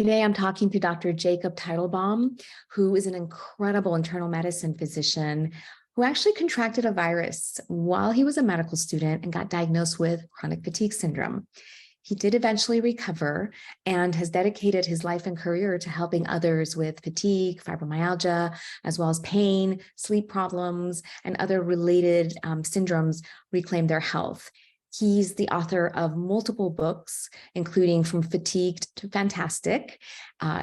Today, I'm talking to Dr. Jacob Teitelbaum, who is an incredible internal medicine physician who actually contracted a virus while he was a medical student and got diagnosed with chronic fatigue syndrome. He did eventually recover and has dedicated his life and career to helping others with fatigue, fibromyalgia, as well as pain, sleep problems, and other related syndromes reclaim their health. He's the author of multiple books, including From Fatigued to Fantastic.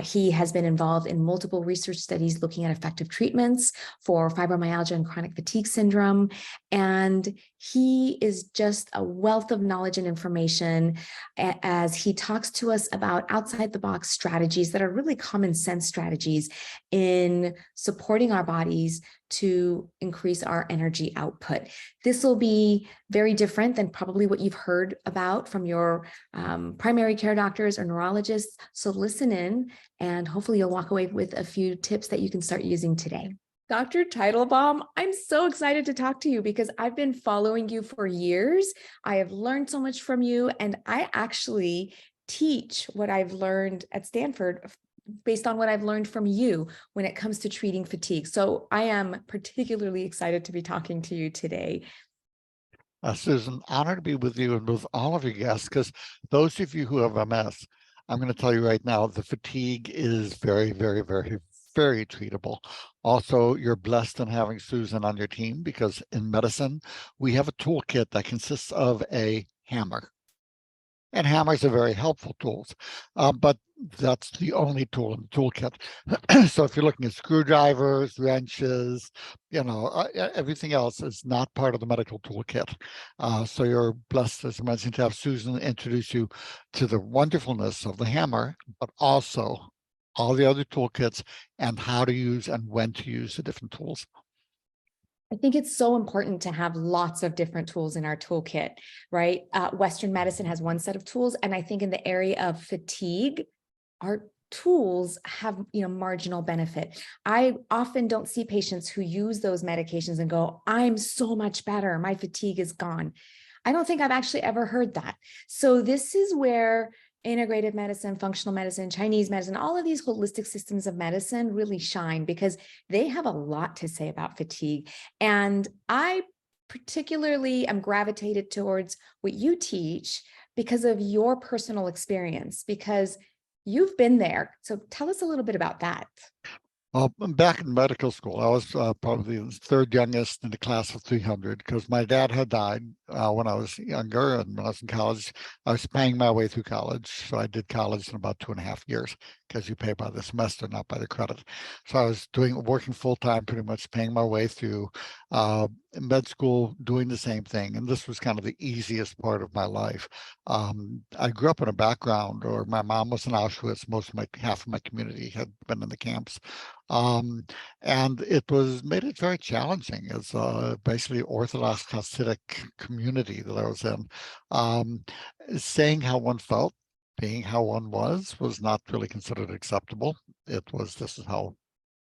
He has been involved in multiple research studies looking at effective treatments for fibromyalgia and chronic fatigue syndrome. And he is just a wealth of knowledge and information as he talks to us about outside the box strategies that are really common sense strategies in supporting our bodies to increase our energy output. This will be very different than probably what you've heard about from your primary care doctors or neurologists. So listen in, and hopefully you'll walk away with a few tips that you can start using today. Dr. Teitelbaum, I'm so excited to talk to you because I've been following you for years. I have learned so much from you, and I actually teach what I've learned at Stanford based on what I've learned from you when it comes to treating fatigue. So I am particularly excited to be talking to you today. Susan, honored to be with you and with all of your guests, because those of you who have MS, I'm going to tell you right now, the fatigue is very, very, very, very treatable. Also, you're blessed in having Susan on your team because in medicine, we have a toolkit that consists of a hammer. And hammers are very helpful tools, but that's the only tool in the toolkit. So if you're looking at screwdrivers, wrenches, everything else is not part of the medical toolkit. So you're blessed, as I mentioned, to have Susan introduce you to the wonderfulness of the hammer, but also all the other toolkits and how to use and when to use the different tools. I think it's so important to have lots of different tools in our toolkit, right? Western medicine has one set of tools. And I think in the area of fatigue, our tools have, marginal benefit. I often don't see patients who use those medications and go, I'm so much better. My fatigue is gone. I don't think I've actually ever heard that. So this is where integrative medicine, functional medicine, Chinese medicine, all of these holistic systems of medicine really shine because they have a lot to say about fatigue. And I particularly am gravitated towards what you teach because of your personal experience, because you've been there. So tell us a little bit about that. Well, back in medical school, I was probably the third youngest in the class of 300 because my dad had died when I was younger, and when I was in college, I was paying my way through college. So I did college in about 2.5 years because you pay by the semester, not by the credit. So I was working full time, pretty much paying my way through med school, doing the same thing. And this was kind of the easiest part of my life. I grew up in a background, or my mom was in Auschwitz. Half of my community had been in the camps. And it made it very challenging as basically Orthodox Hasidic community that I was in. Saying how one felt, being how one was not really considered acceptable. This is how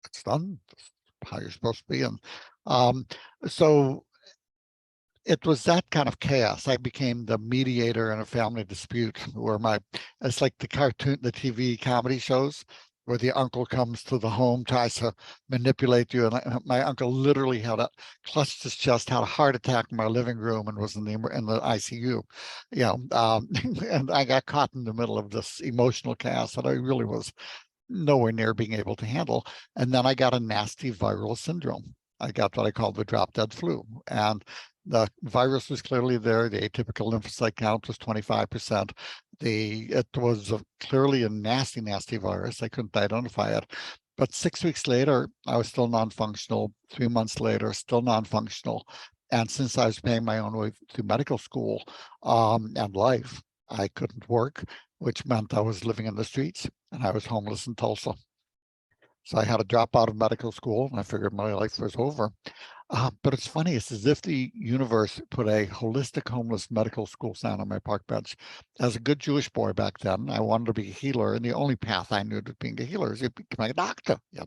it's done, this is how you're supposed to be. And so it was that kind of chaos. I became the mediator in a family dispute where it's like the TV comedy shows where the uncle comes to the home, tries to manipulate you. And my uncle literally clutched his chest, had a heart attack in my living room and was in the ICU. And I got caught in the middle of this emotional chaos that I really was nowhere near being able to handle. And then I got a nasty viral syndrome. I got what I call the drop dead flu. And the virus was clearly there. The atypical lymphocyte count was 25%. It was clearly a nasty, nasty virus. I couldn't identify it. But 6 weeks later, I was still non-functional. 3 months later, still non-functional. And since I was paying my own way through medical school and life, I couldn't work, which meant I was living in the streets and I was homeless in Tulsa. So I had to drop out of medical school and I figured my life was over. But it's funny, it's as if the universe put a holistic homeless medical school sign on my park bench. As a good Jewish boy back then, I wanted to be a healer, and the only path I knew to being a healer is you become a doctor. You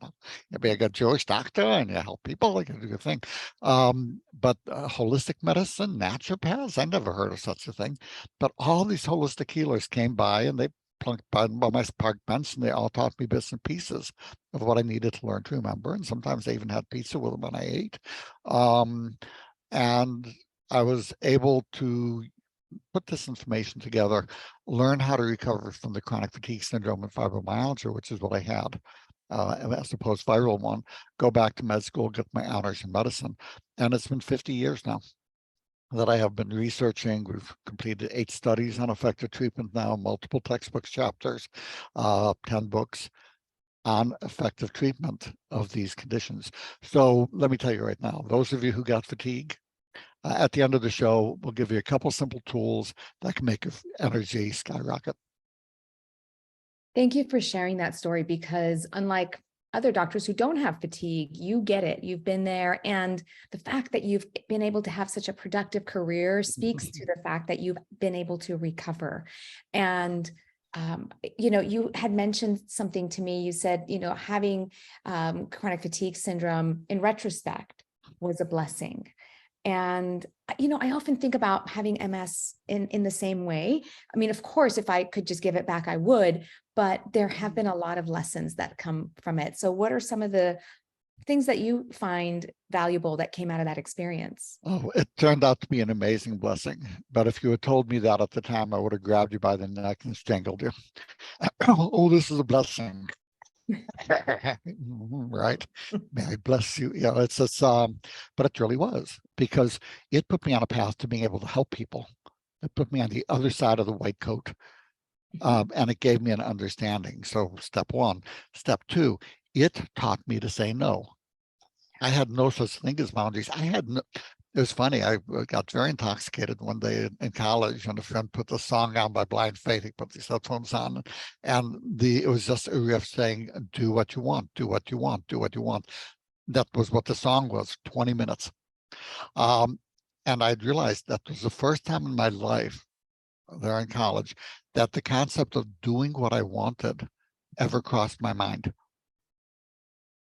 be a good Jewish doctor and you help people, you can do your thing. But holistic medicine, naturopaths, I never heard of such a thing. But all these holistic healers came by and they plunked by my park bench, and they all taught me bits and pieces of what I needed to learn to remember. And sometimes they even had pizza with them when I ate. And I was able to put this information together, learn how to recover from the chronic fatigue syndrome and fibromyalgia, which is what I had, as a post-viral one, go back to med school, get my honors in medicine. And it's been 50 years now that I have been researching. We've completed 8 studies on effective treatment now, multiple textbooks, chapters, 10 books on effective treatment of these conditions. So let me tell you right now, those of you who got fatigue, at the end of the show, we'll give you a couple simple tools that can make your energy skyrocket. Thank you for sharing that story, because unlike other doctors who don't have fatigue, you get it. You've been there. And the fact that you've been able to have such a productive career speaks to the fact that you've been able to recover. And you had mentioned something to me. You said, having chronic fatigue syndrome in retrospect was a blessing. And, I often think about having MS in the same way. I mean, of course, if I could just give it back, I would, but there have been a lot of lessons that come from it. So what are some of the things that you find valuable that came out of that experience? Oh, it turned out to be an amazing blessing. But if you had told me that at the time, I would have grabbed you by the neck and strangled you. Oh, this is a blessing. Right. May I bless you. But it really was, because it put me on a path to being able to help people. It put me on the other side of the white coat. And it gave me an understanding. So step 1. Step 2, it taught me to say no. I had no such thing as boundaries. It was funny. I got very intoxicated one day in college, and a friend put the song on by Blind Faith. He put these headphones on, and it was just a riff saying, "Do what you want, do what you want, do what you want." That was what the song was. 20 minutes, and I realized that was the first time in my life, there in college, that the concept of doing what I wanted ever crossed my mind.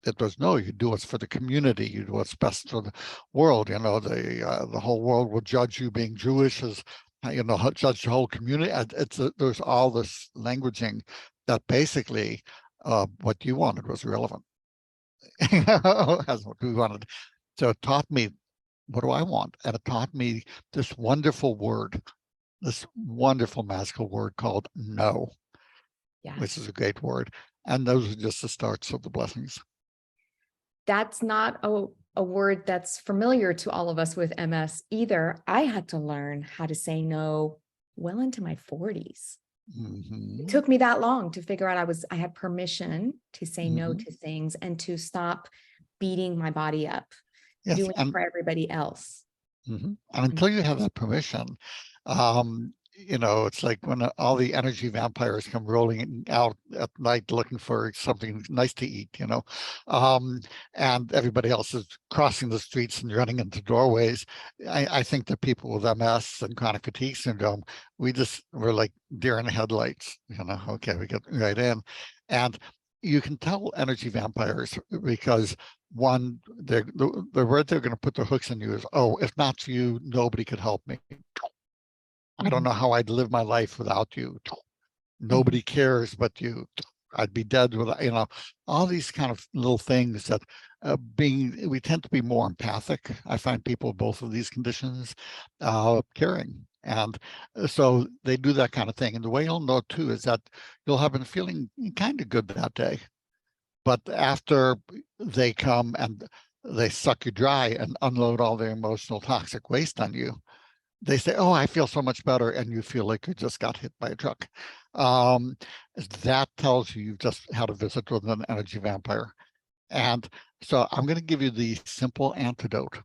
It was, no, you do what's for the community, you do what's best for the world. The whole world will judge you being Jewish as, judge the whole community. There's all this languaging that basically what you wanted was irrelevant. As what we wanted. So it taught me, what do I want? And it taught me this wonderful word, this wonderful magical word called no, which is a great word. And those are just the starts of the blessings. That's not a word that's familiar to all of us with MS either. I had to learn how to say no well into my 40s. It took me that long to figure out I had permission to say no to things and to stop beating my body up, doing it for everybody else. And until you have that permission, it's like when all the energy vampires come rolling out at night looking for something nice to eat, and everybody else is crossing the streets and running into doorways. I think that people with MS and chronic fatigue syndrome, we're like deer in the headlights, okay, we get right in. And you can tell energy vampires because, one, the word they're going to put their hooks in you is, oh, if not for you, nobody could help me. I don't know how I'd live my life without you. Nobody cares but you. I'd be dead without, all these kind of little things that we tend to be more empathic. I find people with both of these conditions caring. And so they do that kind of thing. And the way you'll know too is that you'll have been feeling kind of good that day. But after they come and they suck you dry and unload all their emotional toxic waste on you, they say, oh, I feel so much better. And you feel like you just got hit by a truck. That tells you you've just had a visit with an energy vampire. And so I'm going to give you the simple antidote.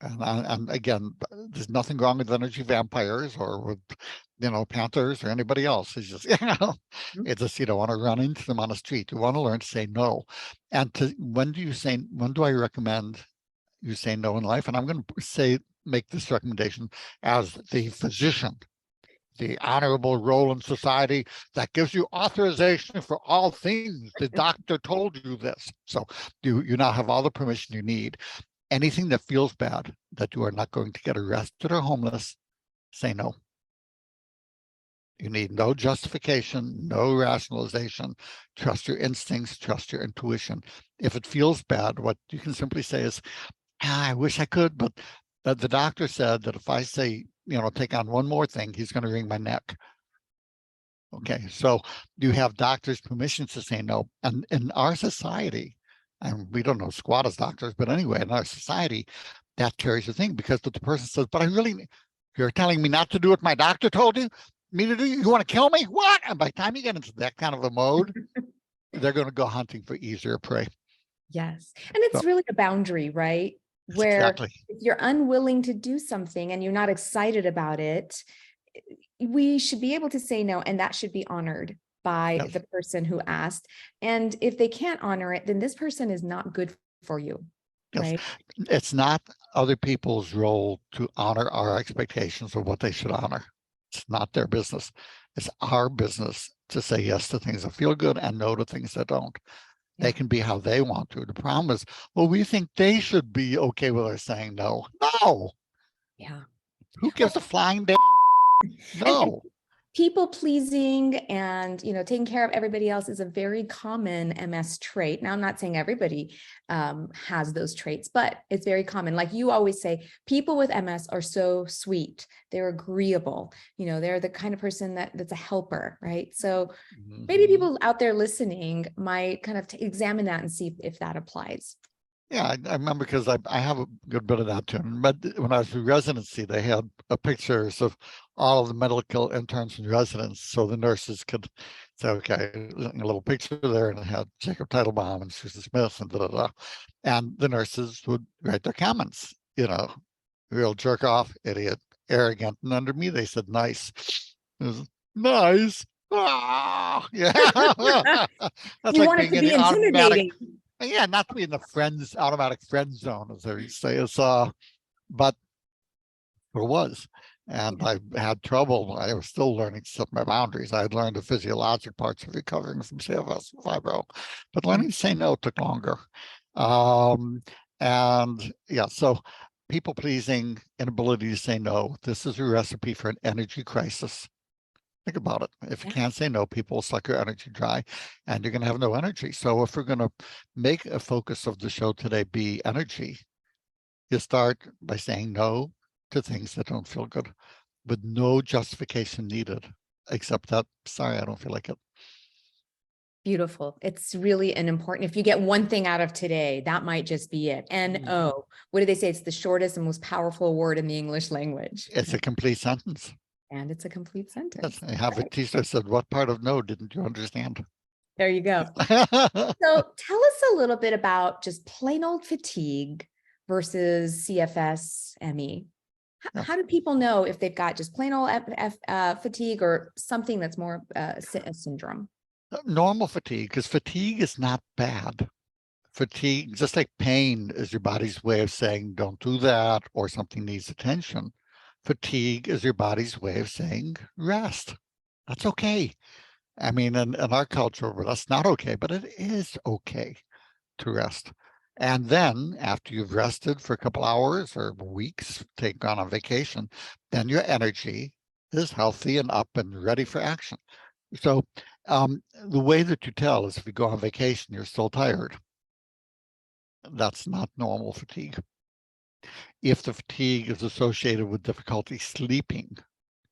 And again, there's nothing wrong with energy vampires or with, panthers or anybody else. It's just, it's just, you don't want to run into them on the street. You want to learn to say no. And when do I recommend you say no in life? And I'm going to make this recommendation as the physician, the honorable role in society that gives you authorization for all things. The doctor told you this. So you now have all the permission you need. Anything that feels bad, that you are not going to get arrested or homeless, say no. You need no justification, no rationalization. Trust your instincts, trust your intuition. If it feels bad, what you can simply say is, I wish I could, but the doctor said that if I say, take on one more thing, he's going to wring my neck. Okay, so you have doctors' permission to say no. And in our society, and we don't know squat as doctors, but anyway, in our society, that carries a thing because the person says, but you're telling me not to do what my doctor told me to do? You want to kill me? What? And by the time you get into that kind of a mode, they're going to go hunting for easier prey. Yes. And it's really a boundary, right? Where exactly. If you're unwilling to do something and you're not excited about it, we should be able to say no, and that should be honored by the person who asked. And if they can't honor it, then this person is not good for you. Yes. Right? It's not other people's role to honor our expectations of what they should honor. It's not their business. It's our business to say yes to things that feel good and no to things that don't. They can be how they want to. The problem is, well, we think they should be okay with us saying no. No. Yeah. Who gives a flying damn? No. People pleasing and, taking care of everybody else is a very common MS trait. Now, I'm not saying everybody has those traits, but it's very common. Like you always say, people with MS are so sweet. They're agreeable. They're the kind of person that's a helper, right? So maybe people out there listening might kind of examine that and see if that applies. Yeah, I remember because I have a good bit of that too. But when I was in residency, they had pictures of all of the medical interns and residents, so the nurses could say, okay, a little picture there, and it had Jacob Teitelbaum and Susan Smith and da da da, and the nurses would write their comments. Real jerk off, idiot, arrogant, and under me they said nice. It was nice. Ah, yeah. That's You like want it being to in be the automatic. intimidating. Yeah, not to be in the automatic friend zone, as they say. But it was. And I had trouble. I was still learning to set my boundaries. I had learned the physiologic parts of recovering from CFS and fibro, but learning to say no took longer. And yeah, so people pleasing, inability to say no. This is a recipe for an energy crisis. Think about it. If you can't say no, people will suck your energy dry and you're going to have no energy. So if we're going to make a focus of the show today be energy, you start by saying no to things that don't feel good with no justification needed, except that, sorry, I don't feel like it. Beautiful. It's really an important, if you get one thing out of today, that might just be it. N-O. What do they say? It's the shortest and most powerful word in the English language. It's a complete sentence. And it's a complete sentence. Yes, I have a teacher said, what part of no didn't you understand? There you go. So tell us a little bit about just plain old fatigue versus CFS ME. How do people know if they've got just plain old fatigue or something that's more a syndrome? Normal fatigue, because fatigue is not bad. Fatigue, just like pain, is your body's way of saying, don't do that, or something needs attention. Fatigue is your body's way of saying, rest. That's okay. I mean, in our culture, that's not okay, but it is okay to rest. And then after you've rested for a couple hours or weeks, take on a vacation, then your energy is healthy and up and ready for action. So the way that you tell is if you go on vacation, you're still tired. That's not normal fatigue. If the fatigue is associated with difficulty sleeping,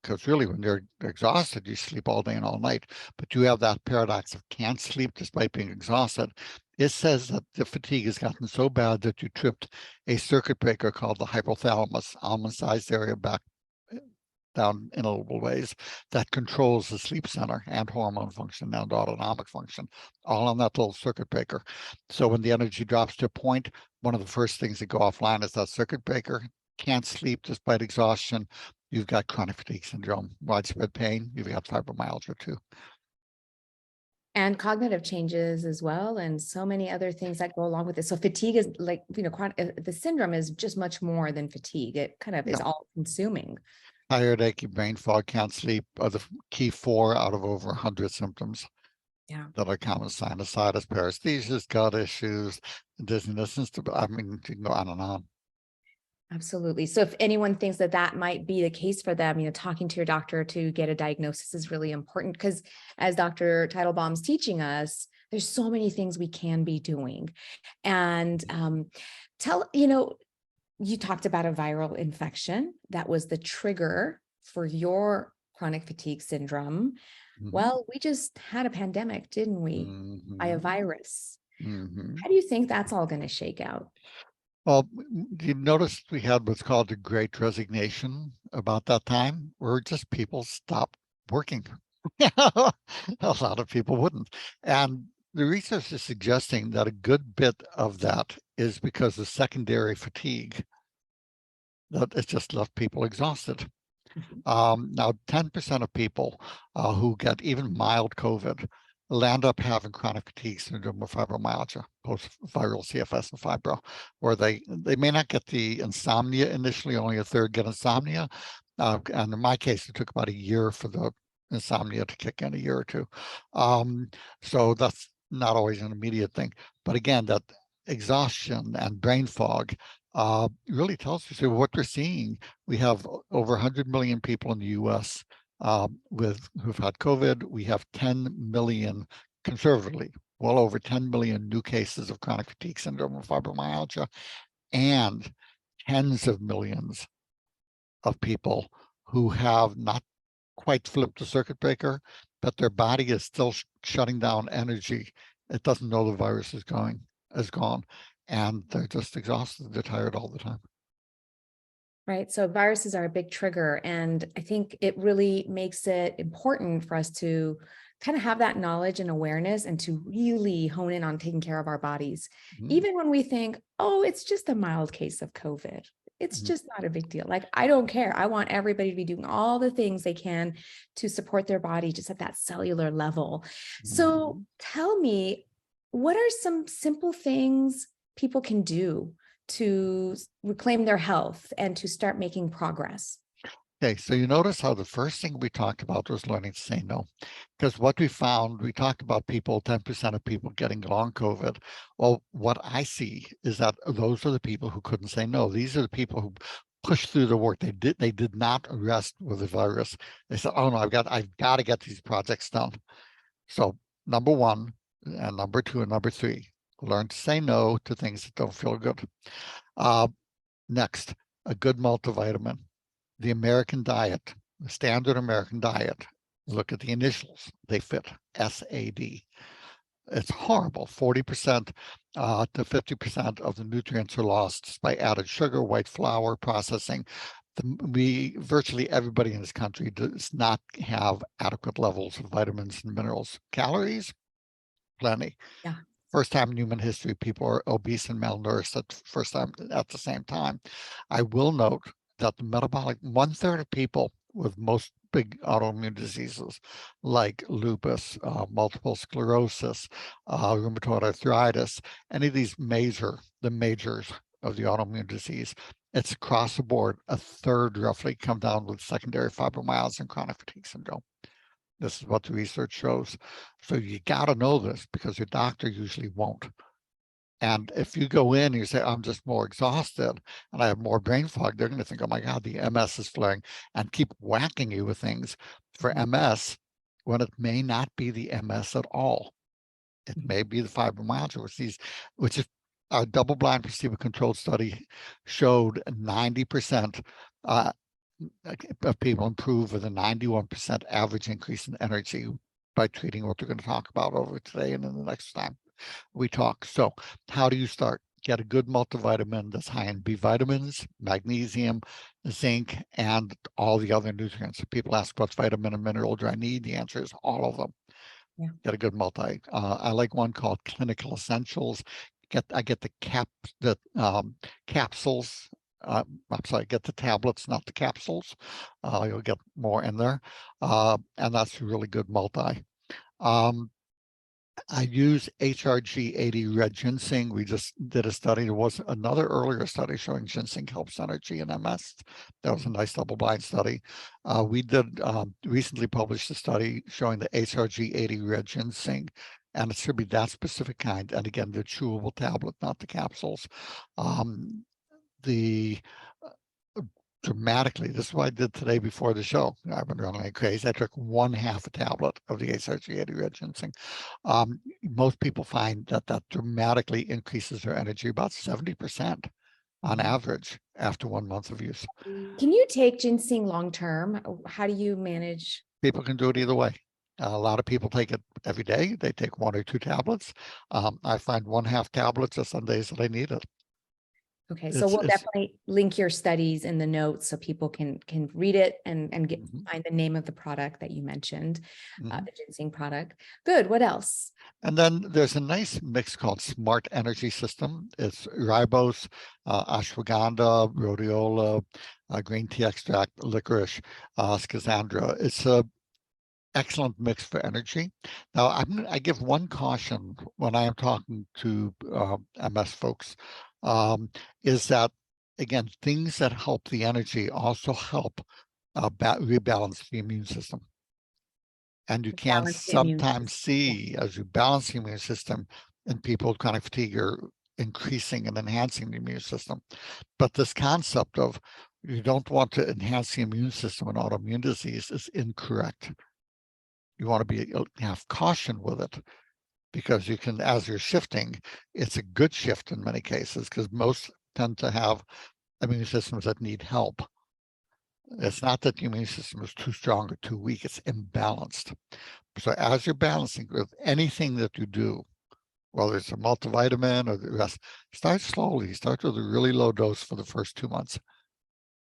because really when you're exhausted, you sleep all day and all night, but you have that paradox of can't sleep despite being exhausted. It says that the fatigue has gotten so bad that you tripped a circuit breaker called the hypothalamus, almond-sized area back down in little ways, that controls the sleep center and hormone function and autonomic function, all on that little circuit breaker. So when the energy drops to a point, one of the first things that go offline is that circuit breaker. Can't sleep despite exhaustion. You've got chronic fatigue syndrome, widespread pain. You've got fibromyalgia too. And cognitive changes as well, and so many other things that go along with it. So fatigue is like, the syndrome is just much more than fatigue. It kind of is all consuming. Tired, achy, brain fog, can't sleep are the key 4 out of over 100 symptoms that are common: sinusitis, paresthesias, gut issues, dizziness, and I mean, you can go on and on. Absolutely. So if anyone thinks that that might be the case for them, talking to your doctor to get a diagnosis is really important, because as Dr. Teitelbaum's teaching us, there's so many things we can be doing. And you talked about a viral infection that was the trigger for your chronic fatigue syndrome. Mhm. Well, we just had a pandemic, didn't we? By a Mhm. virus. Mhm. How do you think that's all going to shake out? Well, you notice we had what's called the Great Resignation about that time, where just people stopped working. A lot of people wouldn't. And the research is suggesting that a good bit of that is because of secondary fatigue, that it's just left people exhausted. Mhm. Now, 10% of people who get even mild COVID will end up having chronic fatigue syndrome or fibromyalgia, post-viral CFS and fibro, where they may not get the insomnia initially, only a third get insomnia. And in my case, it took about a year for the insomnia to kick in, a year or two. So that's not always an immediate thing. But again, that exhaustion and brain fog really tells you, so what we're seeing, we have over 100 million people in the US who've had COVID. We have 10 million, conservatively, well over 10 million new cases of chronic fatigue syndrome and fibromyalgia, and tens of millions of people who have not quite flipped the circuit breaker, but their body is still shutting down energy. It doesn't know the virus is gone, and they're just exhausted. They're tired all the time. Right. So viruses are a big trigger. And I think it really makes it important for us to kind of have that knowledge and awareness, and to really hone in on taking care of our bodies. Mhm. Even when we think, oh, it's just a mild case of COVID, it's Mhm. just not a big deal. Like, I don't care. I want everybody to be doing all the things they can to support their body just at that cellular level. So Mhm. tell me, what are some simple things people can do to reclaim their health and to start making progress? Okay, so you notice how the first thing we talked about was learning to say no. Because what we found, we talked about people, 10% of people getting long COVID. Well, what I see is that those are the people who couldn't say no. These are the people who pushed through the work. They did not rest with the virus. They said, oh no, I've got to get these projects done. So number one, and number two, and number three, learn to say no to things that don't feel good. Uh, Next, a good multivitamin. The American diet, the standard American diet, look at the initials, they fit SAD. It's horrible. 40% to 50% of the nutrients are lost by added sugar, white flour, processing. Virtually everybody in this country does not have adequate levels of vitamins and minerals. Calories, plenty. Yeah. First time in human history, people are obese and malnourished at first time at the same time. I will note that the metabolic, 1/3 of people with most big autoimmune diseases like lupus, multiple sclerosis, rheumatoid arthritis, any of these the majors of the autoimmune disease, it's across the board. A third roughly come down with secondary fibromyalgia and chronic fatigue syndrome. This is what the research shows. So you got to know this, because your doctor usually won't. And if you go in and you say, I'm just more exhausted and I have more brain fog, they're going to think, oh my God, the MS is flaring, and keep whacking you with things for MS when it may not be the MS at all. It may be the fibromyalgia, which is a double-blind placebo-controlled study showed 90% of people improve with a 91% average increase in energy by treating what we're going to talk about over today and in the next time we talk. So how do you start? Get a good multivitamin that's high in B vitamins, magnesium, zinc, and all the other nutrients. People ask, what vitamin and mineral do I need? The answer is all of them. Yeah. Get a good multi. I like one called Clinical Essentials. I get the capsules. I'm sorry, get the tablets, not the capsules. You'll get more in there, and that's a really good multi. Um, I use HRG80 red ginseng. We just did a study. There was another earlier study showing ginseng helps energy in MS. That was a nice double-blind study. We did recently published a study showing the HRG80 red ginseng, and it should be that specific kind. And again, the chewable tablet, not the capsules. The dramatically. This is what I did today before the show. I've been running like crazy. I took 1/2 a tablet of the associated red ginseng. Most people find that that dramatically increases their energy about 70% on average after 1 month of use. Can you take ginseng long term? How do you manage? People can do it either way. A lot of people take it every day. They take 1 or 2 tablets. I find 1/2 tablets just on days that I need it. Okay, so we'll definitely link your studies in the notes so people can read it and find the name of the product that you mentioned, the ginseng product. Good. What else? And then there's a nice mix called Smart Energy System. It's ribose, ashwagandha, rhodiola, green tea extract, licorice, schizandra. It's a excellent mix for energy. Now, I give one caution when I am talking to MS folks, is that, again, things that help the energy also help rebalance the immune system. And you can sometimes see, as you balance the immune system, in people with chronic fatigue, you're increasing and enhancing the immune system. But this concept of you don't want to enhance the immune system in autoimmune disease is incorrect. You want to have caution with it, because you can, as you're shifting, it's a good shift in many cases, because most tend to have immune systems that need help. It's not that the immune system is too strong or too weak, it's imbalanced. So as you're balancing with anything that you do, whether it's a multivitamin or the rest, start slowly, start with a really low dose for the first 2 months.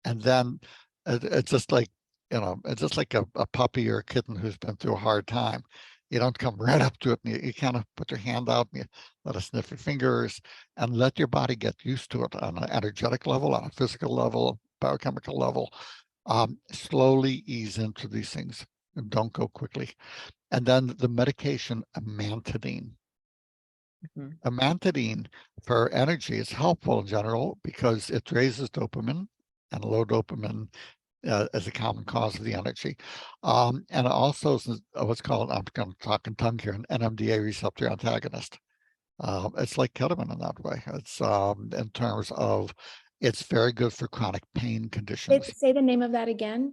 And then it's just like, it's just like a puppy or a kitten who's been through a hard time. You don't come right up to it and you kind of put your hand out and you let it sniff your fingers and let your body get used to it on an energetic level, on a physical level, biochemical level. Slowly ease into these things and don't go quickly. And then the medication amantadine. Amantadine for energy is helpful in general because it raises dopamine, and low dopamine as a common cause of the energy. And also is what's called, I'm going to talk in tongue here, an NMDA receptor antagonist. It's like ketamine in that way. It's in terms of, it's very good for chronic pain conditions. Say the name of that again.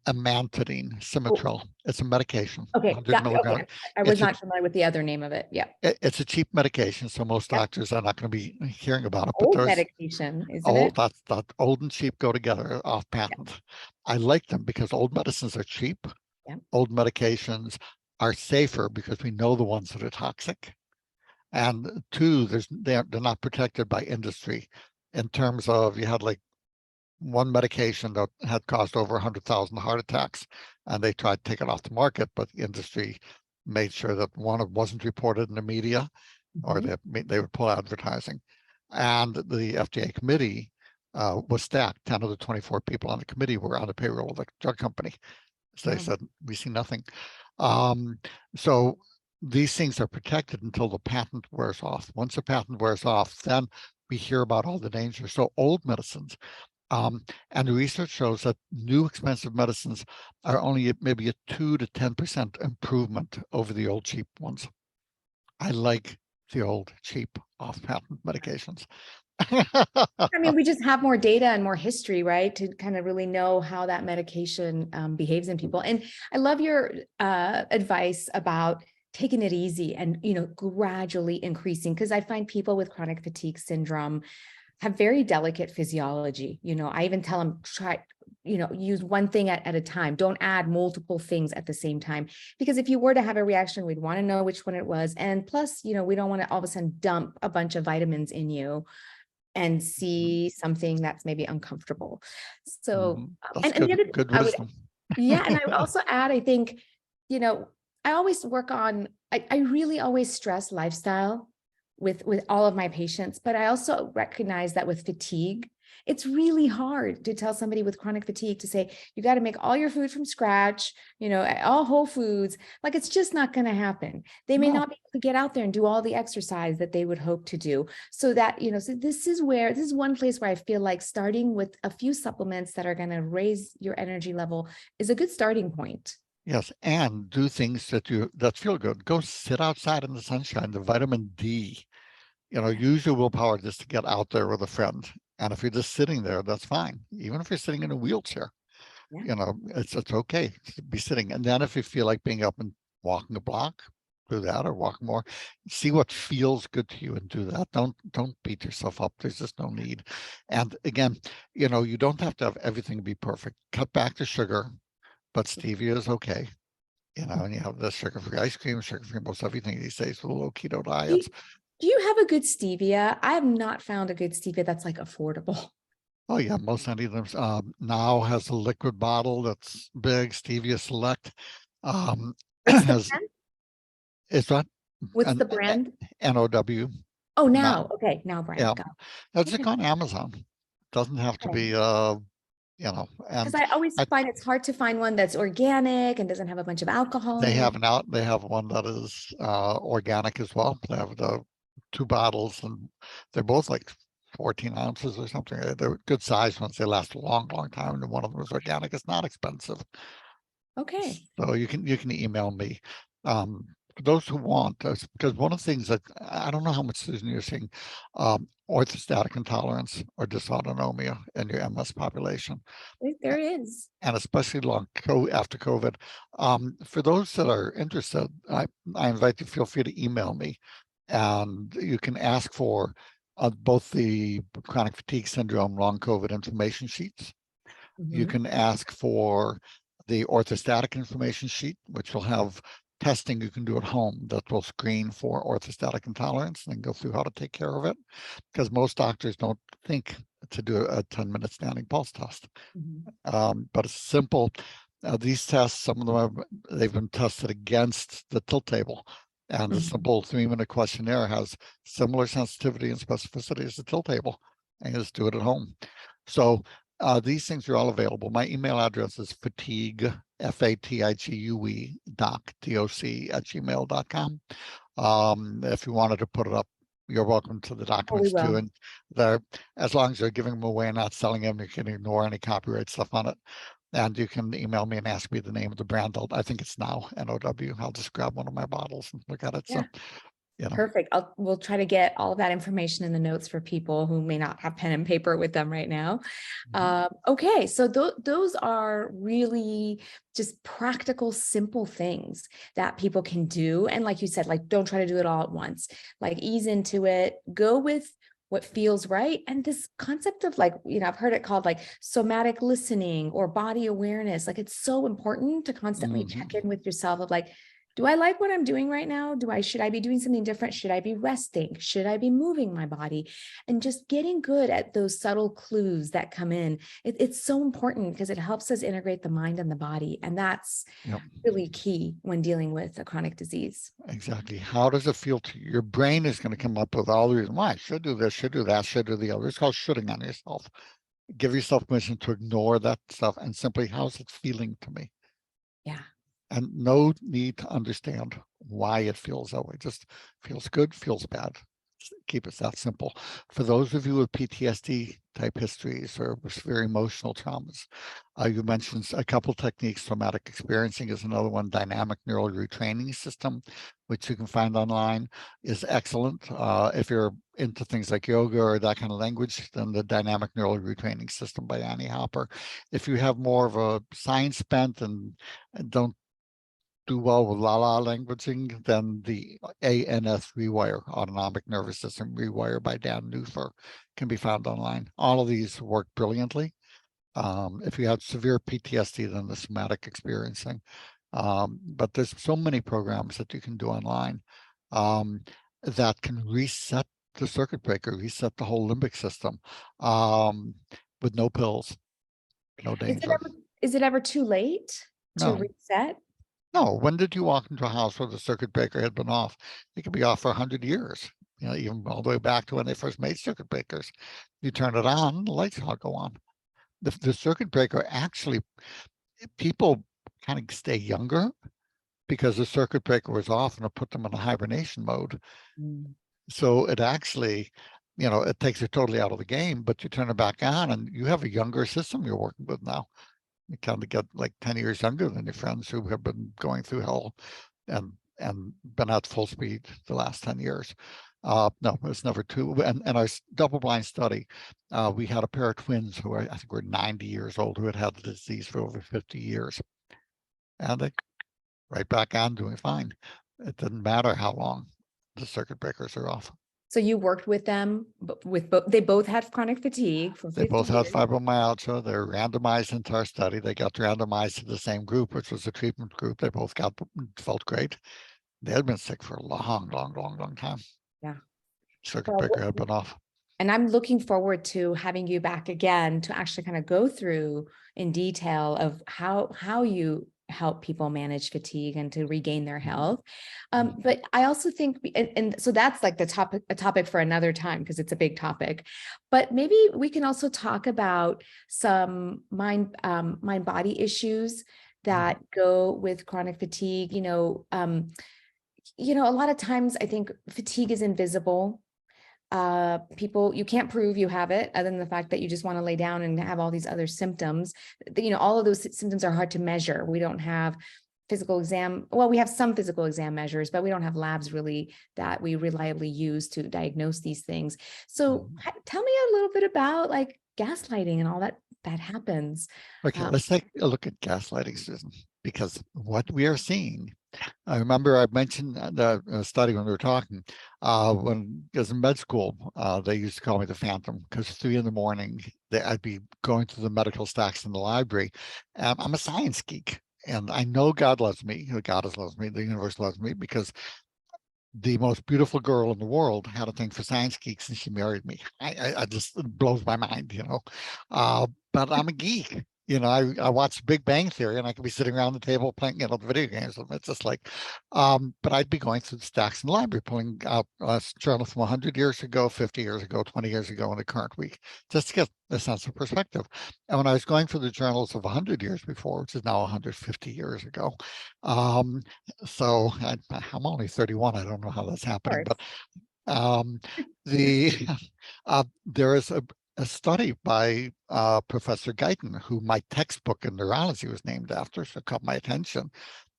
Amantadine, Symmetrol. It's a medication. Okay, 100 milligrams. Okay. I was not familiar with the other name of it. Yeah. It's a cheap medication, so most doctors are not going to be hearing about it. But old medication, isn't it? That old and cheap go together, off patent. I like them because old medicines are cheap. Old medications are safer because we know the ones that are toxic. And 2, they're not protected by industry, in terms of, you had like one medication that had caused over 100,000 heart attacks, and they tried to take it off the market, but the industry made sure that one, it wasn't reported in the media, or they would pull advertising. And the FDA committee was stacked. 10 of the 24 people on the committee were on the payroll of the drug company. So they said, we see nothing. So these things are protected until the patent wears off. Once the patent wears off, then we hear about all the dangers. So old medicines, and the research shows that new expensive medicines are only maybe a 2 to 10% improvement over the old cheap ones. I like the old cheap off-patent medications. I mean, we just have more data and more history, right, to kind of really know how that medication behaves in people. And I love your advice about taking it easy and, gradually increasing, because I find people with chronic fatigue syndrome have very delicate physiology. I even tell them, try, use one thing at a time. Don't add multiple things at the same time, because if you were to have a reaction, we'd want to know which one it was. And plus, we don't want to all of a sudden dump a bunch of vitamins in you and see something that's maybe uncomfortable. So, that's good wisdom. And I would also add, I think, I always work on, I really always stress lifestyle with all of my patients, but I also recognize that with fatigue, it's really hard to tell somebody with chronic fatigue to say, you got to make all your food from scratch, all whole foods. Like, it's just not going to happen. They may not be able to get out there and do all the exercise that they would hope to do. So that, so this is one place where I feel like starting with a few supplements that are going to raise your energy level is a good starting point. Yes, and do things that feel good. Go sit outside in the sunshine, the vitamin D. Use your willpower just to get out there with a friend And if you're just sitting there, that's fine. Even if you're sitting in a wheelchair, Yeah. it's okay to be sitting. And then if you feel like being up and walking a block, do that, or walk more. See what feels good to you and do that. Don't beat yourself up. There's just no need. And again, you don't have to have everything be perfect. Cut back the sugar, but stevia is okay. And you have the sugar-free ice cream, sugar-free most everything these days with low keto Do diets. you have a good stevia? I have not found a good stevia that's like affordable. Oh yeah, most any of them now has a liquid bottle that's big, Stevia Select. What's the Has brand? it's not What's an the brand? NOW. Oh, Not, now. Okay, now yeah, brand. Got that's it. just Okay. on Amazon. Doesn't have to Okay. be Because and I always I, find it's hard to find one that's organic and doesn't have a bunch of alcohol in it. they have one that is organic as well. They have the 2 bottles, and they're both like 14 ounces or something. They're good size ones. They last a long, long time. And one of them is organic. It's not expensive. Okay. So you can email me. For those who want, because one of the things that I don't know how much, Susan, you're seeing orthostatic intolerance or dysautonomia in your MS population, There is. and especially after COVID. For those that are interested, I invite you, feel free to email me, and you can ask for both the chronic fatigue syndrome long COVID information sheets. You Mhm. can ask for the orthostatic information sheet, which will have testing you can do at home that will screen for orthostatic intolerance and go through how to take care of it. Because most doctors don't think to do a 10-minute standing pulse test. Mhm. But it's simple. These tests, some of them they've been tested against the tilt table. And the Mhm. simple 3-minute questionnaire has similar sensitivity and specificity as the tilt table. And you just do it at home. So these things are all available. My email address is fatigue, FATIGUE, doc, DOC at gmail.com. If you wanted to put it up, you're welcome to the Oh, we documents too. will. And they're, as long as they're giving them away and not selling them, you can ignore any copyright stuff on it. And you can email me and ask me the name of the brand. I think it's now NOW. I'll just grab one of my bottles and look at it. Yeah. So, you know. Perfect. We'll try to get all of that information in the notes for people who may not have pen and paper with them right now. Mhm. Okay, so those are really just practical, simple things that people can do. And like you said, like don't try to do it all at once. Like ease into it, go with what feels right. And this concept of like, I've heard it called like somatic listening or body awareness. Like it's so important to constantly check Mhm. in with yourself of like, do I like what I'm doing right now? Should I be doing something different? Should I be resting? Should I be moving my body? And just getting good at those subtle clues that come in. It's so important because it helps us integrate the mind and the body. And that's Yep. really key when dealing with a chronic disease. Exactly. How does it feel to you? Your brain is going to come up with all the reasons why I should do this, should do that, should do the other. It's called shooting on yourself. Give yourself permission to ignore that stuff and simply, how's it feeling to me? Yeah. And no need to understand why it feels that way. Just feels good, feels bad. Keep it that simple. For those of you with PTSD type histories or severe emotional traumas, you mentioned a couple techniques. Somatic experiencing is another one. Dynamic neural retraining system, which you can find online, is excellent. If you're into things like yoga or that kind of language, then the dynamic neural retraining system by Annie Hopper. If you have more of a science bent and don't do well with la-la languaging, then the ANS Rewire, Autonomic Nervous System Rewire by Dan Newfer, can be found online. All of these work brilliantly. If you have severe PTSD, then the somatic experiencing. But there's so many programs that you can do online that can reset the circuit breaker, reset the whole limbic system with no pills, no danger. Is it ever too late to No, reset? no. When did you walk into a house where the circuit breaker had been off? It could be off for 100 years, even all the way back to when they first made circuit breakers. You turn it on, the lights all go on. The circuit breaker actually, people kind of stay younger because the circuit breaker was off and it put them in a hibernation mode. Mm. So it actually, it takes you totally out of the game, but you turn it back on and you have a younger system you're working with now. You kind of get like 10 years younger than your friends who have been going through hell and been at full speed the last 10 years. No, it was never two. And our double-blind study, we had a pair of twins who I think were 90 years old, who had had the disease for over 50 years. And they right back on doing fine. It didn't matter how long the circuit breakers are off. So you worked with them, they both had chronic fatigue for They 50 both had years. fibromyalgia. They're randomized into our study. They got randomized to the same group, which was the treatment group. They both felt great. They had been sick for a long time. Yeah. Circuit Well, breaker had been off. and I'm looking forward to having you back again to actually kind of go through in detail of how you help people manage fatigue and to regain their health. But I also think, and so that's like a topic for another time because it's a big topic. But maybe we can also talk about some mind body issues that go with chronic fatigue. A lot of times I think fatigue is invisible. People, you can't prove you have it other than the fact that you just want to lay down and have all these other symptoms. All of those symptoms are hard to measure. We don't have physical exam. Well, we have some physical exam measures, but we don't have labs really that we reliably use to diagnose these things. So tell me a little bit about like gaslighting and all that happens. Okay, let's take a look at gaslighting, Susan, because what we are seeing, I remember I mentioned the study when we were talking, when I was in med school, they used to call me the Phantom because 3 a.m, I'd be going through the medical stacks in the library. I'm a science geek, and I know God loves me, God loves me, the universe loves me, because the most beautiful girl in the world had a thing for science geeks, and she married me. I just, it blows my mind, but I'm a geek. I watch Big Bang Theory, and I could be sitting around the table playing, the video games. It's just like, but I'd be going through the stacks in the library, pulling out a journal from 100 years ago, 50 years ago, 20 years ago, in the current week, just to get a sense of perspective. And when I was going through the journals of 100 years before, which is now 150 years ago, so I'm only 31. I don't know how that's happening, but the there is a study by Professor Guyton, who my textbook in neurology was named after, so it caught my attention.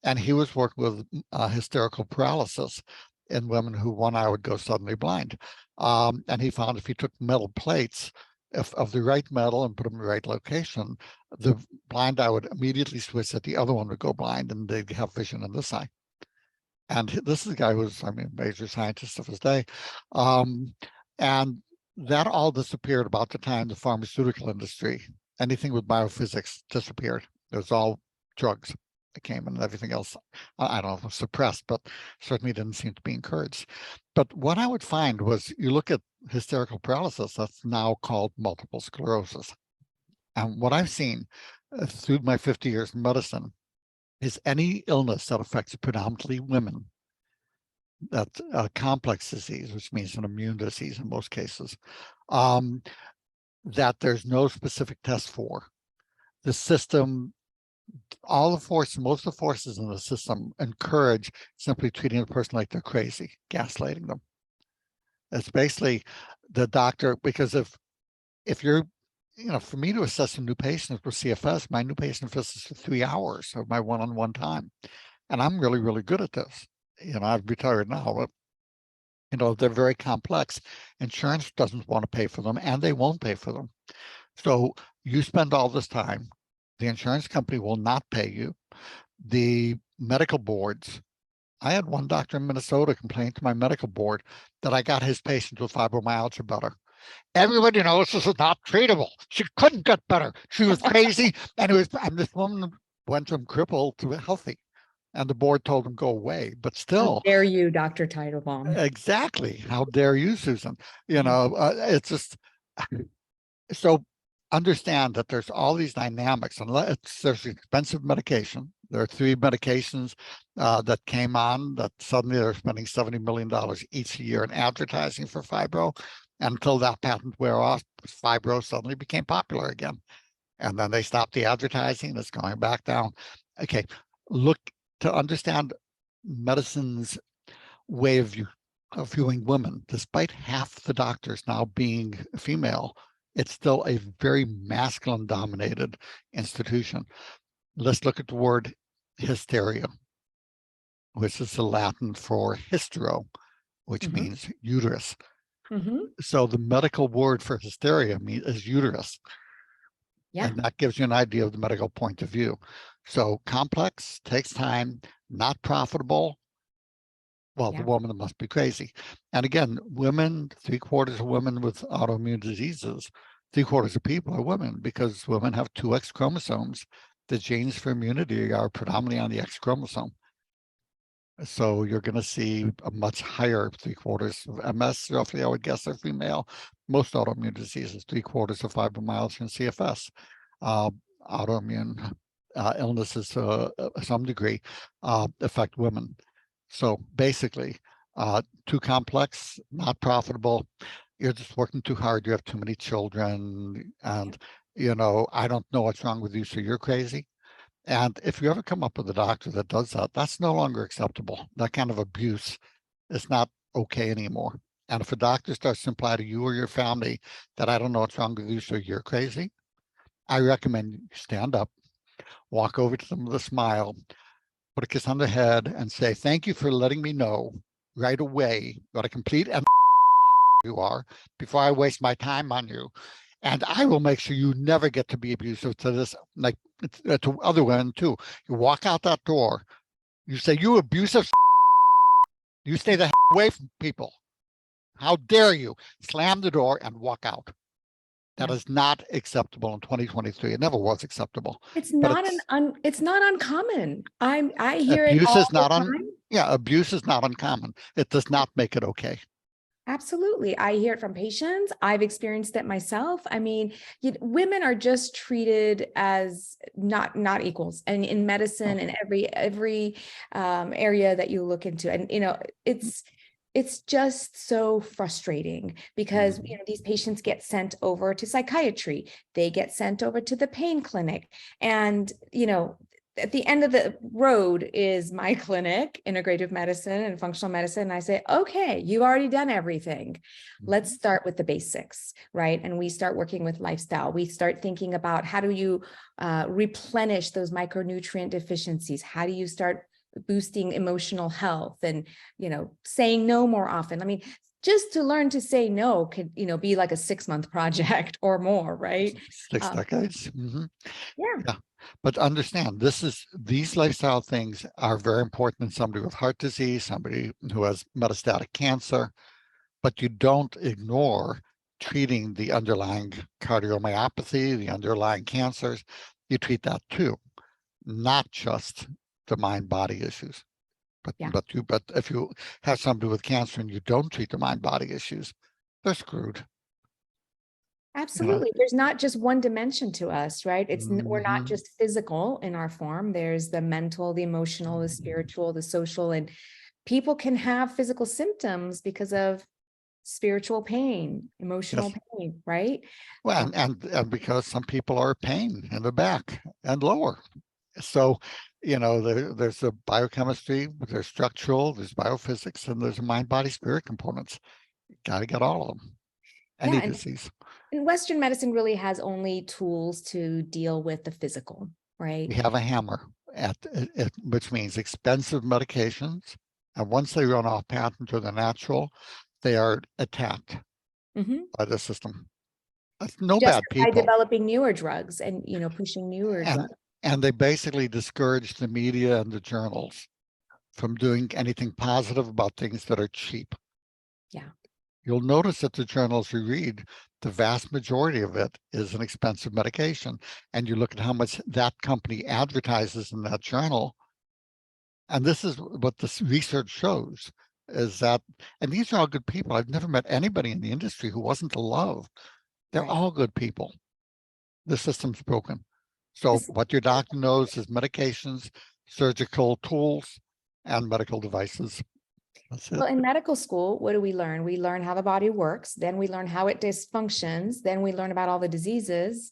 And he was working with hysterical paralysis in women who 1 hour would go suddenly blind. And he found if you took metal plates of the right metal and put them in the right location, the blind eye would immediately switch that the other one would go blind, and they'd have vision in this eye. And this is a guy who was, a major scientist of his day. And that all disappeared about the time the pharmaceutical industry, anything with biophysics, disappeared. It was all drugs that came, and everything else, I don't know, suppressed, but certainly didn't seem to be encouraged. But what I would find was, you look at hysterical paralysis, that's now called multiple sclerosis. And what I've seen through my 50 years in medicine is any illness that affects predominantly women, that's a complex disease, which means an immune disease in most cases, that there's no specific test for. The system, most of the forces in the system encourage simply treating a person like they're crazy, gaslighting them. It's basically the doctor, because if you're, for me to assess a new patient with CFS, my new patient visits for 3 hours of my one-on-one time. And I'm really, really good at this. I've retired now, but they're very complex. Insurance doesn't want to pay for them, and they won't pay for them. So you spend all this time, the insurance company will not pay you. The medical boards, I had one doctor in Minnesota complain to my medical board that I got his patient with fibromyalgia better. Everybody knows this is not treatable. She couldn't get better. She was crazy, and this woman went from crippled to healthy. And the board told him go away, but still. How dare you, Dr. Teitelbaum? Exactly. How dare you, Susan? It's just, so understand that there's all these dynamics, and there's expensive medication. There are 3 medications that came on that suddenly they're spending $70 million each year in advertising for fibro. And until that patent wear off, fibro suddenly became popular again. And then they stopped the advertising, and it's going back down. Okay, look, to understand medicine's way of viewing women, despite half the doctors now being female, it's still a very masculine dominated institution. Let's look at the word hysteria, which is the Latin for hystero, which Mhm. means uterus. Mhm. So the medical word for hysteria is uterus. Yeah. And that gives you an idea of the medical point of view. So complex, takes time, not profitable. Well, the Yeah. woman must be crazy. And again, women, 3/4 of women with autoimmune diseases, 3/4 of people are women because women have two X chromosomes. The genes for immunity are predominantly on the X chromosome. So you're going to see a much higher 3/4 of MS, roughly, I would guess, are female. Most autoimmune diseases, 3/4 of fibromyalgia and CFS, uh, autoimmune illnesses to some degree affect women. So basically, too complex, not profitable. You're just working too hard. You have too many children, and I don't know what's wrong with you, so you're crazy. And if you ever come up with a doctor that does that, that's no longer acceptable. That kind of abuse is not okay anymore. And if a doctor starts to imply to you or your family that I don't know what's wrong with you, so you're crazy, I recommend you stand up, walk over to them with a smile, put a kiss on the head, and say, thank you for letting me know right away what a complete you are before I waste my time on you. And I will make sure you never get to be abusive to this, like to other women too. You walk out that door, you say, you abusive, you stay the away from people. How dare you? Slam the door and walk out. That Yeah. is not acceptable in 2023. It never was acceptable. It's But not it's it's not uncommon. I hear it abuse all is the not on. time. Yeah, abuse is not uncommon. It does not make it okay. Absolutely. I hear it from patients. I've experienced it myself. I mean, women are just treated as not equals, and in medicine Oh, and every area that you look into. And it's just so frustrating because mhm. these patients get sent over to psychiatry, they get sent over to the pain clinic, and at the end of the road is my clinic, integrative medicine and functional medicine. And I say, okay, you've already done everything. Let's start with the basics, right? And we start working with lifestyle. We start thinking about how do you replenish those micronutrient deficiencies? How do you start boosting emotional health and, saying no more often? I mean, just to learn to say no could, be like a 6-month project or more, right? 6 decades. Yeah. Yeah, but understand these lifestyle things are very important in somebody with heart disease, somebody who has metastatic cancer, but you don't ignore treating the underlying cardiomyopathy, the underlying cancers. You treat that too, not just the mind-body issues. But Yeah. but if you have somebody with cancer and you don't treat the mind-body issues, they're screwed. You know. Absolutely. There's not just one dimension to us, right? We're not Mhm. just physical in our form. There's the mental, the emotional, the spiritual, the social, and people can have physical symptoms because of spiritual pain, emotional Yes. pain, right? Well, and because some people are pain in the back and lower. So, there's a biochemistry, there's structural, there's biophysics, and there's a mind, body, spirit components. Got to get all of them. Yeah. Any And disease. Western medicine really has only tools to deal with the physical, We right? have a hammer which means expensive medications. And once they run off patent or the natural, they are attacked Mhm. by the system. That's no Just bad by people. developing newer drugs and, pushing newer And drugs. and they basically discourage the media and the journals from doing anything positive about things that are cheap. Yeah. You'll notice that the journals you read, the vast majority of it is an expensive medication. And you look at how much that company advertises in that journal. And this is what this research shows is that, and these are all good people. I've never met anybody in the industry who wasn't to love. They're Right. all good people. The system's broken. So what your doctor knows is medications, surgical tools, and medical devices. That's it. Well, in medical school, what do we learn? We learn how the body works, then we learn how it dysfunctions, then we learn about all the diseases,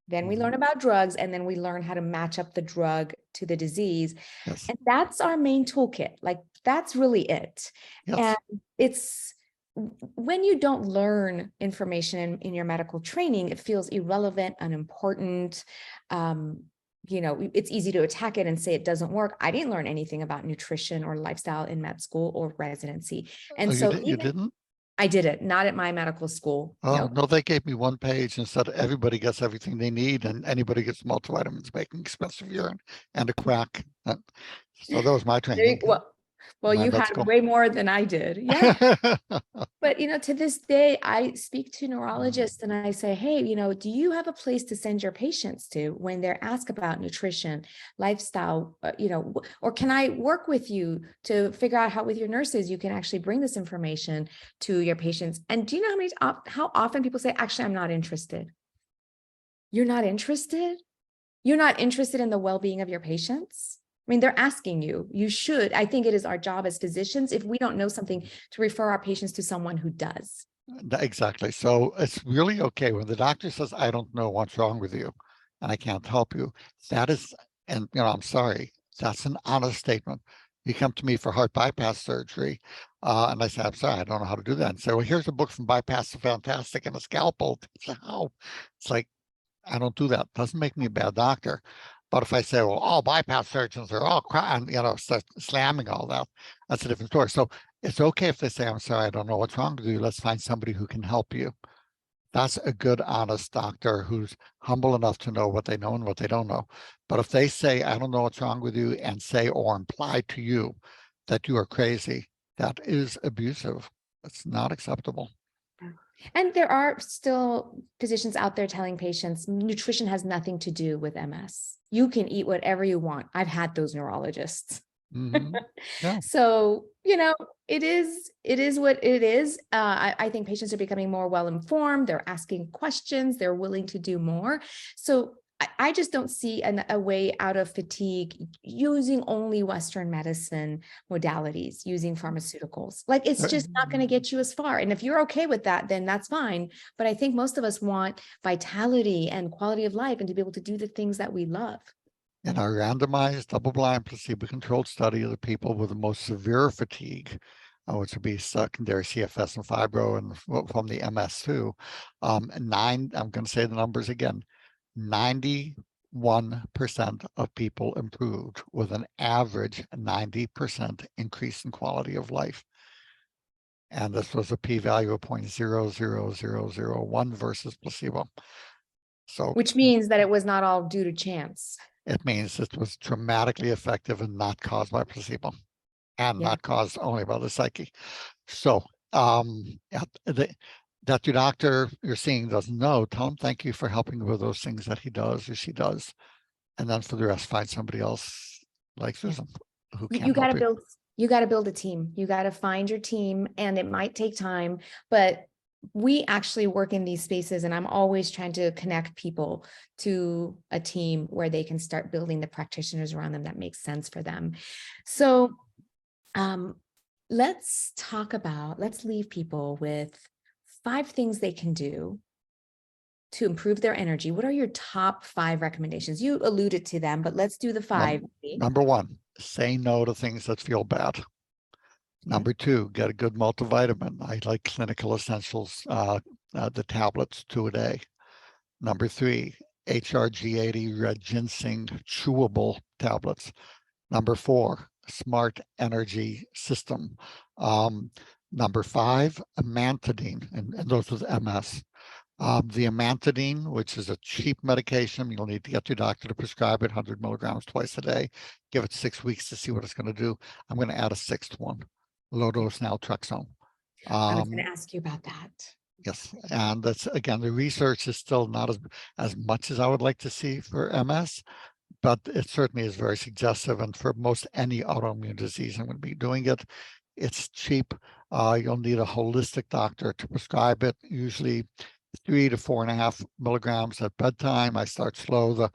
then we learn Mhm. about drugs, and then we learn how to match up the drug to the disease. Yes. And that's our main toolkit. Like, that's really it. And Yes. it's when you don't learn information in your medical training, it feels irrelevant, unimportant. Um, it's easy to attack it and say it doesn't work. I didn't learn anything about nutrition or lifestyle in med school or residency. And Oh, so you didn't? I did it, not at my medical school. Oh, No. no, they gave me one page and said everybody gets everything they need and anybody gets multivitamins, making expensive urine and a quack. So that was my training, Well, my you med had school. way more than I did. Yeah. But, to this day, I speak to neurologists and I say, hey, do you have a place to send your patients to when they're asked about nutrition, lifestyle, or can I work with you to figure out how with your nurses you can actually bring this information to your patients? And do you know how often people say, actually, I'm not interested. You're not interested? You're not interested in the well-being of your patients? I mean, they're asking you. You should. I think it is our job as physicians, if we don't know something, to refer our patients to someone who does. Exactly. So it's really okay when the doctor says, I don't know what's wrong with you and I can't help you. That is, and I'm sorry, that's an honest statement. You come to me for heart bypass surgery, and I say, I'm sorry, I don't know how to do that. And say, well, here's a book from Bypass the Fantastic and a scalpel. How? It's like, I don't do that. Doesn't make me a bad doctor. But if I say, well, all bypass surgeons are all crap, and start slamming all that, that's a different story. So it's okay if they say, I'm sorry, I don't know what's wrong with you. Let's find somebody who can help you. That's a good, honest doctor who's humble enough to know what they know and what they don't know. But if they say, I don't know what's wrong with you, and say or imply to you that you are crazy, that is abusive. It's not acceptable. And there are still physicians out there telling patients nutrition has nothing to do with MS. You can eat whatever you want. I've had those neurologists. Mm-hmm. Yeah. So, it is what it is. I think patients are becoming more well-informed. They're asking questions. They're willing to do more. So I just don't see a way out of fatigue using only Western medicine modalities, using pharmaceuticals. Like, it's just not going to get you as far. And if you're okay with that, then that's fine. But I think most of us want vitality and quality of life and to be able to do the things that we love. In our randomized, double-blind, placebo-controlled study of the people with the most severe fatigue, which would be secondary CFS and fibro and from the MS2, I'm going to say the numbers again, 91% of people improved with an average 90% increase in quality of life. And this was a p-value of 0.00001 versus placebo. So, which means that it was not all due to chance. It means it was dramatically effective and not caused by placebo and not caused only by the psyche. So that your doctor you're seeing doesn't know, tell him thank you for helping with those things that he does or she does. And then for the rest, find somebody else like Susan who can You got to help you. build a team. You got to find your team, and it might take time, but we actually work in these spaces, and I'm always trying to connect people to a team where they can start building the practitioners around them that makes sense for them. So let's leave people with 5 things they can do to improve their energy. What are your top 5 recommendations? You alluded to them, but let's do the 5. Number 1, say no to things that feel bad. Number 2, get a good multivitamin. I like Clinical Essentials, the tablets, 2 a day. Number 3, HRG80 red ginseng chewable tablets. Number 4, Smart Energy System. Number 5, amantadine, and those with MS. The amantadine, which is a cheap medication, you'll need to get your doctor to prescribe it, 100 milligrams twice a day. Give it 6 weeks to see what it's going to do. I'm going to add a 6th one, low-dose naltrexone. I was going to ask you about that. Yes, and that's, again, the research is still not as much as I would like to see for MS, but it certainly is very suggestive. And for most any autoimmune disease, I'm going to be doing it. It's cheap. You'll need a holistic doctor to prescribe it, usually 3 to 4.5 milligrams at bedtime. I start slow.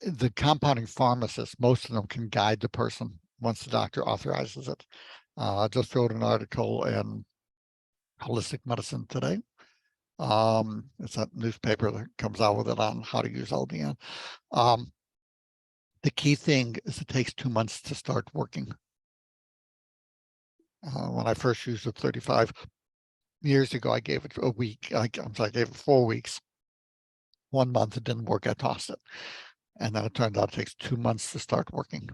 The compounding pharmacists, most of them can guide the person once the doctor authorizes it. I just wrote an article in Holistic Medicine today. It's a newspaper that comes out with it on how to use LDN. The key thing is it takes 2 months to start working. When I first used it 35 years ago, I gave it a week. I gave it 4 weeks. 1 month it didn't work, I tossed it. And then it turned out it takes 2 months to start working,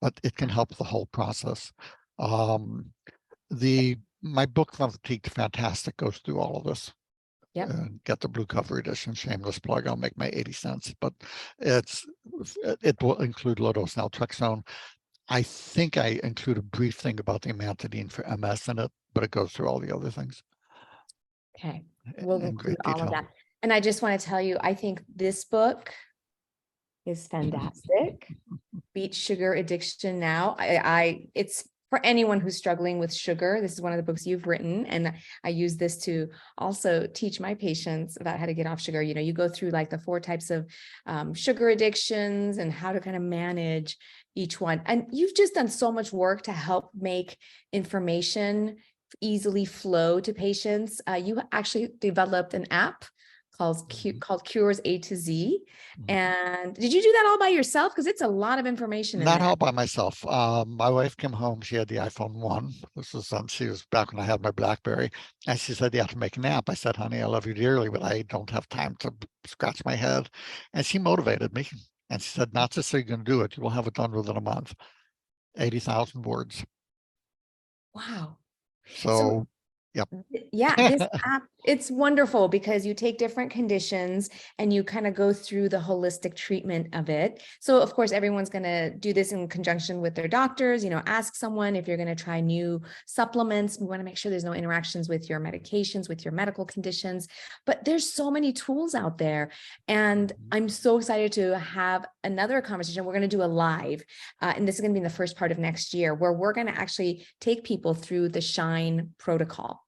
but it can help the whole process. Um, my book From Fatigue to Fantastic goes through all of this. Yep. Get the blue cover edition, shameless plug. I'll make my 80 cents, but it will include low dose naltrexone. I think I include a brief thing about the amantadine for MS in it, but it goes through all the other things Okay. We'll in include great all of detail. that. And I just want to tell you, I think this book is fantastic. Beat Sugar Addiction Now. It's for anyone who's struggling with sugar. This is one of the books you've written, and I use this to also teach my patients about how to get off sugar. You know, you go through like the 4 types of sugar addictions and how to kind of manage each one. And you've just done so much work to help make information easily flow to patients. You actually developed an app called Cures A to Z. And did you do that all by yourself? Because it's a lot of information in Not there. all by myself. My wife came home. She had the iPhone 1. This was she was back when I had my BlackBerry. And she said, "You have to make an app." I said, "Honey, I love you dearly, but I don't have time to scratch my head." And she motivated me. And she said, "Not just so you're going to do it, you will have it done within a month." 80,000 words. Wow. So So, yep. yeah, this app, it's wonderful because you take different conditions and you kind of go through the holistic treatment of it. So of course, everyone's going to do this in conjunction with their doctors, you know, ask someone if you're going to try new supplements. We want to make sure there's no interactions with your medications, with your medical conditions, but there's so many tools out there. And I'm so excited to have another conversation. We're going to do a live, and this is going to be in the first part of next year, where we're going to actually take people through the SHINE protocol.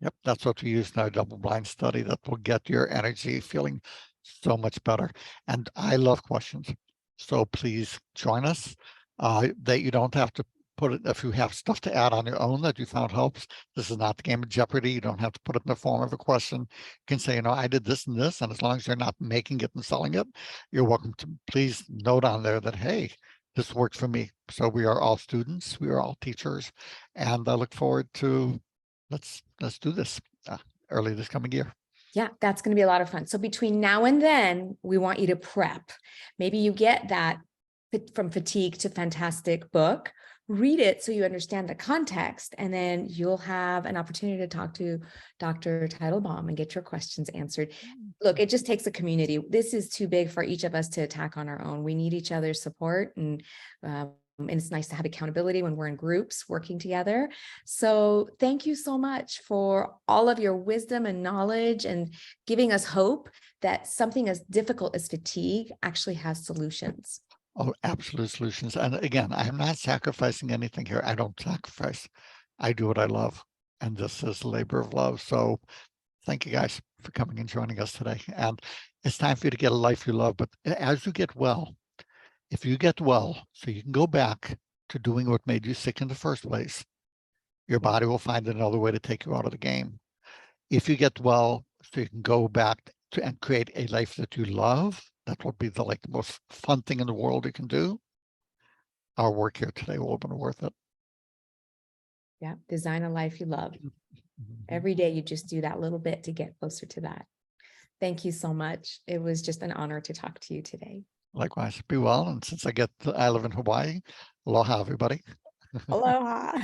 Yep, that's what we use in our double-blind study that will get your energy feeling so much better. And I love questions. So please join us. That you don't have to put it, if you have stuff to add on your own that you found helps. This is not the game of Jeopardy. You don't have to put it in the form of a question. You can say, you know, I did this and this, and as long as you're not making it and selling it, you're welcome to please note on there that, hey, this worked for me. So we are all students, we are all teachers, and I look forward to let's do this early this coming year. Yeah, that's going to be a lot of fun. So between now and then, we want you to prep. Maybe you get that From Fatigue to Fantastic book, read it so you understand the context, and then you'll have an opportunity to talk to Dr. Teitelbaum and get your questions answered. Look, it just takes a community. This is too big for each of us to attack on our own. We need each other's support, and it's nice to have accountability when we're in groups working together. So thank you so much for all of your wisdom and knowledge and giving us hope that something as difficult as fatigue actually has solutions. Oh, absolute solutions. And again, I'm not sacrificing anything here. I don't sacrifice. I do what I love. And this is labor of love. So thank you guys for coming and joining us today. And it's time for you to get a life you love. But as you get well, if you get well, so you can go back to doing what made you sick in the first place, your body will find another way to take you out of the game. If you get well, so you can go back to and create a life that you love, that will be the most fun thing in the world you can do. Our work here today will have been worth it. Yeah, design a life you love. Every day you just do that little bit to get closer to that. Thank you so much. It was just an honor to talk to you today. Likewise, be well. And since I live in Hawaii, aloha, everybody. Aloha.